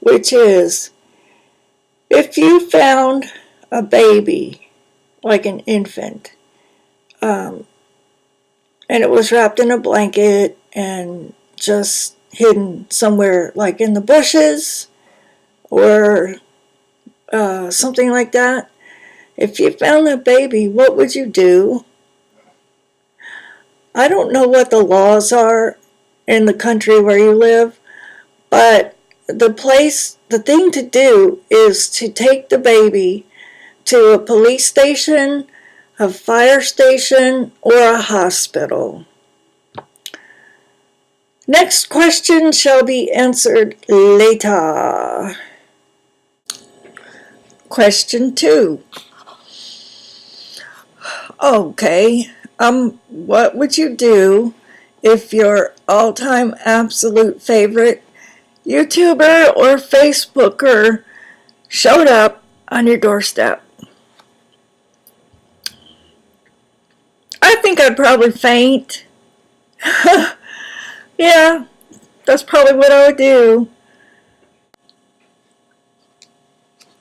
which is, if you found a baby, like an infant, and it was wrapped in a blanket and just hidden somewhere like in the bushes or something like that. If you found a baby, what would you do? I don't know what the laws are in the country where you live, but the thing to do is to take the baby to a police station, a fire station, or a hospital. Next question shall be answered later. Question 2. Okay, what would you do if your all-time absolute favorite YouTuber or Facebooker showed up on your doorstep? I think I'd probably faint. Yeah, that's probably what I would do.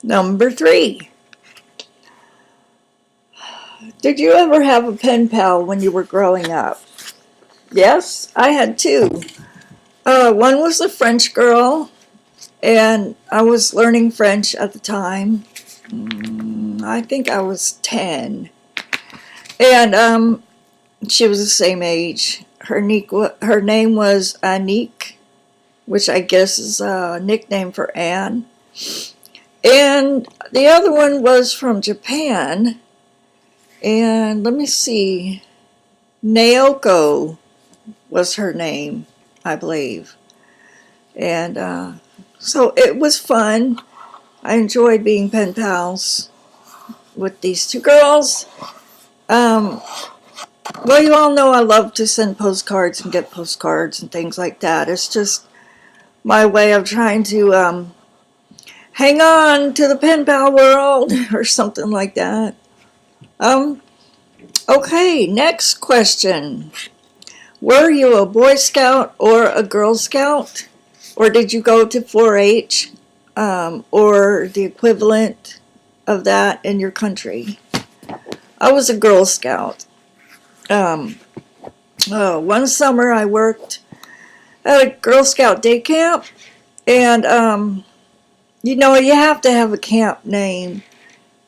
Number 3. Did you ever have a pen pal when you were growing up? Yes, I had 2. One was a French girl, and I was learning French at the time. I think I was 10. And she was the same age. Her name was Anique, which I guess is a nickname for Anne. And the other one was from Japan. And let me see, Naoko was her name, I believe. And so it was fun. I enjoyed being pen pals with these 2 girls. Well, you all know I love to send postcards and get postcards and things like that. It's just my way of trying to hang on to the pen pal world or something like that. Okay, next question. Were you a Boy Scout or a Girl Scout? Or did you go to 4-H or the equivalent of that in your country? I was a Girl Scout. One summer I worked at a Girl Scout day camp, and you know, you have to have a camp name.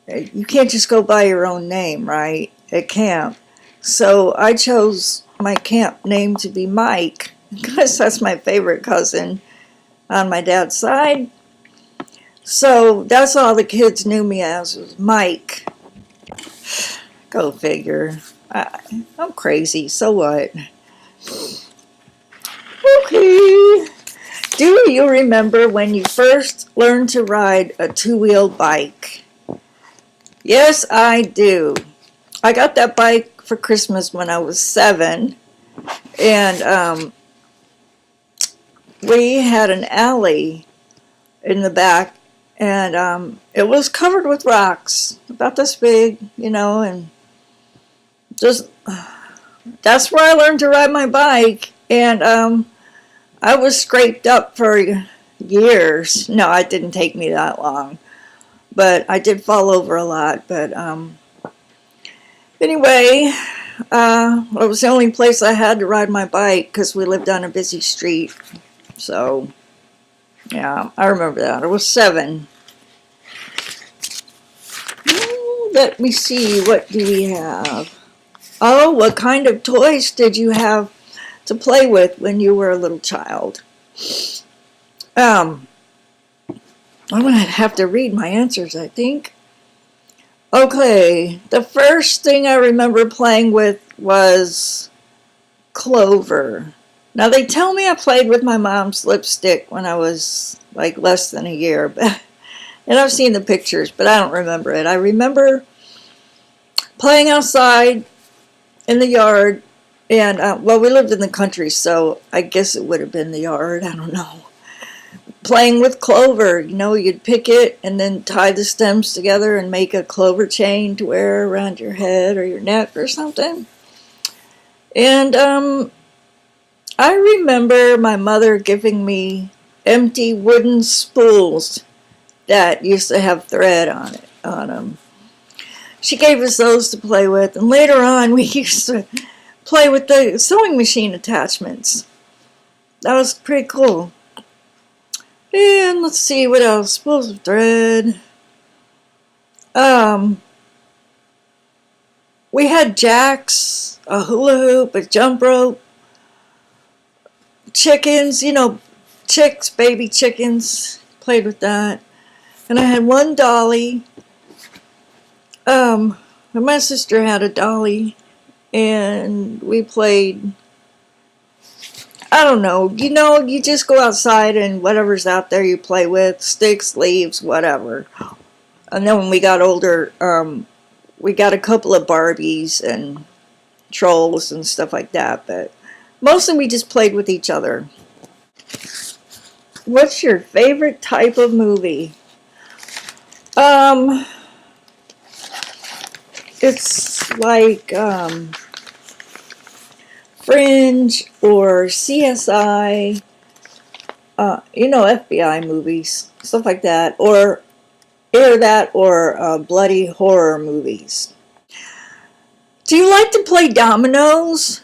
You can't just go by your own name, right, at camp. So I chose my camp name to be Mike, because that's my favorite cousin on my dad's side. So that's all the kids knew me as, was Mike. Go figure. I'm crazy, so what? Okay. Do you remember when you first learned to ride a 2-wheeled bike? Yes, I do. I got that bike for Christmas when I was 7, and we had an alley in the back, and it was covered with rocks, about this big, you know, and just that's where I learned to ride my bike. And I was scraped up for years. No, it didn't take me that long, but I did fall over a lot. But anyway, it was the only place I had to ride my bike because we lived on a busy street. So yeah, I remember that. I was 7. Let me see, what do we have? Oh, what kind of toys did you have to play with when you were a little child? I'm going to have to read my answers, I think. Okay, the first thing I remember playing with was Clover. Now, they tell me I played with my mom's lipstick when I was like less than a year, and I've seen the pictures, but I don't remember it. I remember playing outside in the yard, and well, we lived in the country, so I guess it would have been the yard, I don't know. Playing with clover, you know, you'd pick it and then tie the stems together and make a clover chain to wear around your head or your neck or something. And I remember my mother giving me empty wooden spools that used to have thread on them. She gave us those to play with, and later on we used to play with the sewing machine attachments. That was pretty cool. And let's see what else. Spools of thread. We had jacks, a hula hoop, a jump rope, chickens, chicks, baby chickens. Played with that. And I had one dolly. My sister had a dolly, and we played, I don't know, you just go outside and whatever's out there you play with, sticks, leaves, whatever. And then when we got older, we got a couple of Barbies and trolls and stuff like that, but mostly we just played with each other. What's your favorite type of movie? It's like Fringe or CSI, FBI movies, stuff like that, or either that or bloody horror movies. Do you like to play dominoes?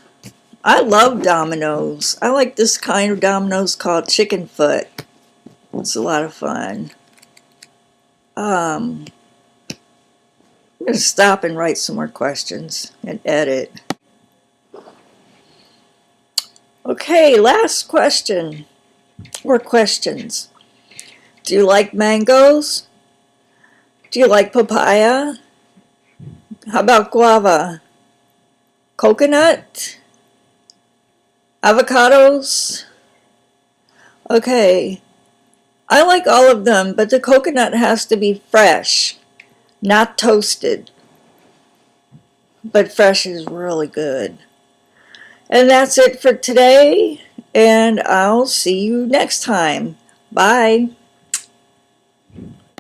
I love dominoes. I like this kind of dominoes called chicken foot. It's a lot of fun. I'm going to stop and write some more questions and edit. Okay, last question, or questions. Do you like mangoes? Do you like papaya? How about guava? Coconut? Avocados? Okay, I like all of them, but the coconut has to be fresh, not toasted. But fresh is really good. And that's it for today, and I'll see you next time. Bye.